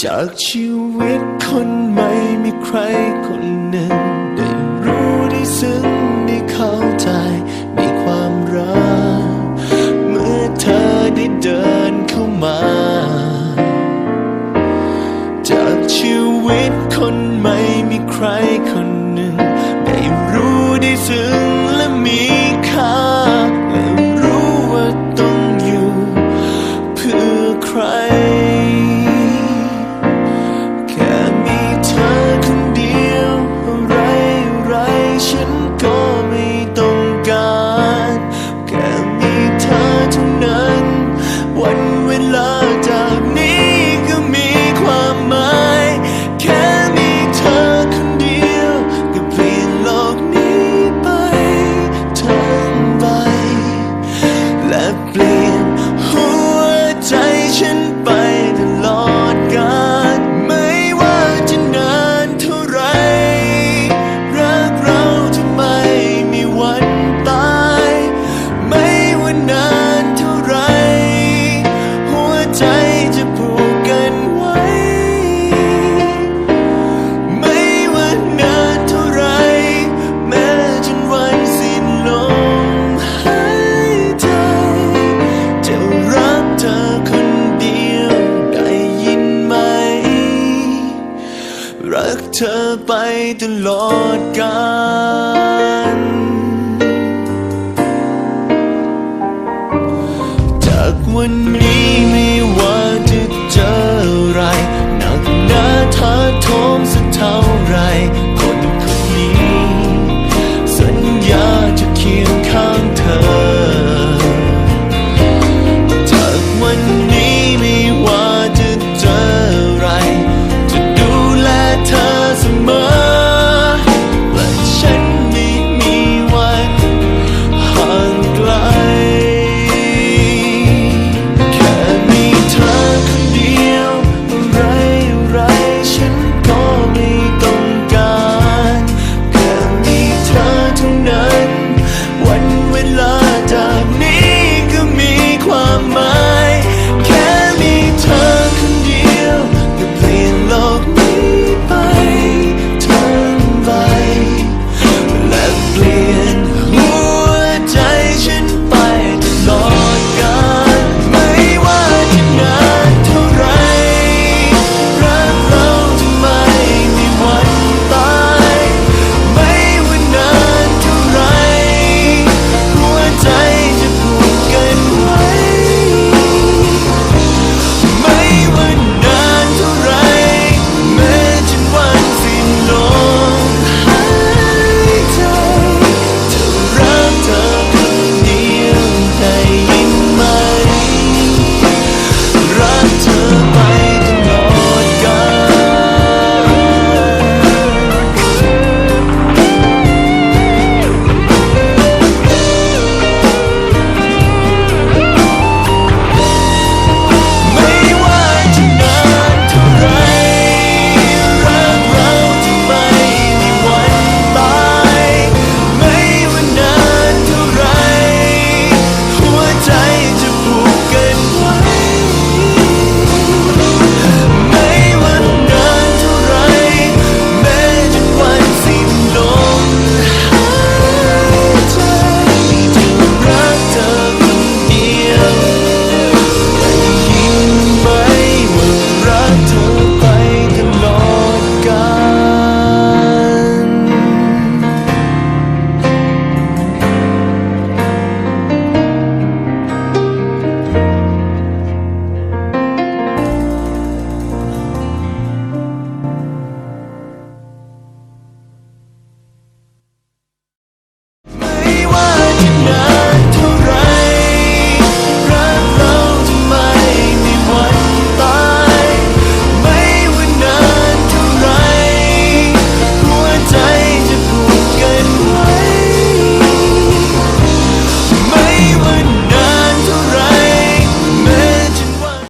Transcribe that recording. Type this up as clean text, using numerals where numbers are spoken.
จากชีวิตคนใหม่มีใครคนหนึ่งได้รู้ได้ซึ้งได้เข้าใจในความรักเมื่อเธอได้เดินเข้ามาจากชีวิตคนใหม่มีใครคนหนึ่งได้รู้ได้ซึ้งและมีค่าและรู้ว่าต้องอยู่เพื่อใครแค่มีเธอคนเดียวอะไรฉันก็ไม่ต้องการแค่มีเธอเท่านั้นวันเวลาจากนี้ก็มีความหมายแค่มีเธอคนเดียวก็เปลี่ยนโลกนี้ไปทั้งใบและเปลี่ยนหัวใจฉันไปตลอดกาลไม่ว่าจะนานเท่าไรรักเราจะไม่มีวันตายไม่ว่านานเท่าไรหัวใจจะผูกกันไว้ไม่ว่านานเท่าไรแม้จนวันสิ้นลมหายใจจะรักเธอคนเดียวได้ยินไหมรักเธอไปตลอดกาลจากวันนี้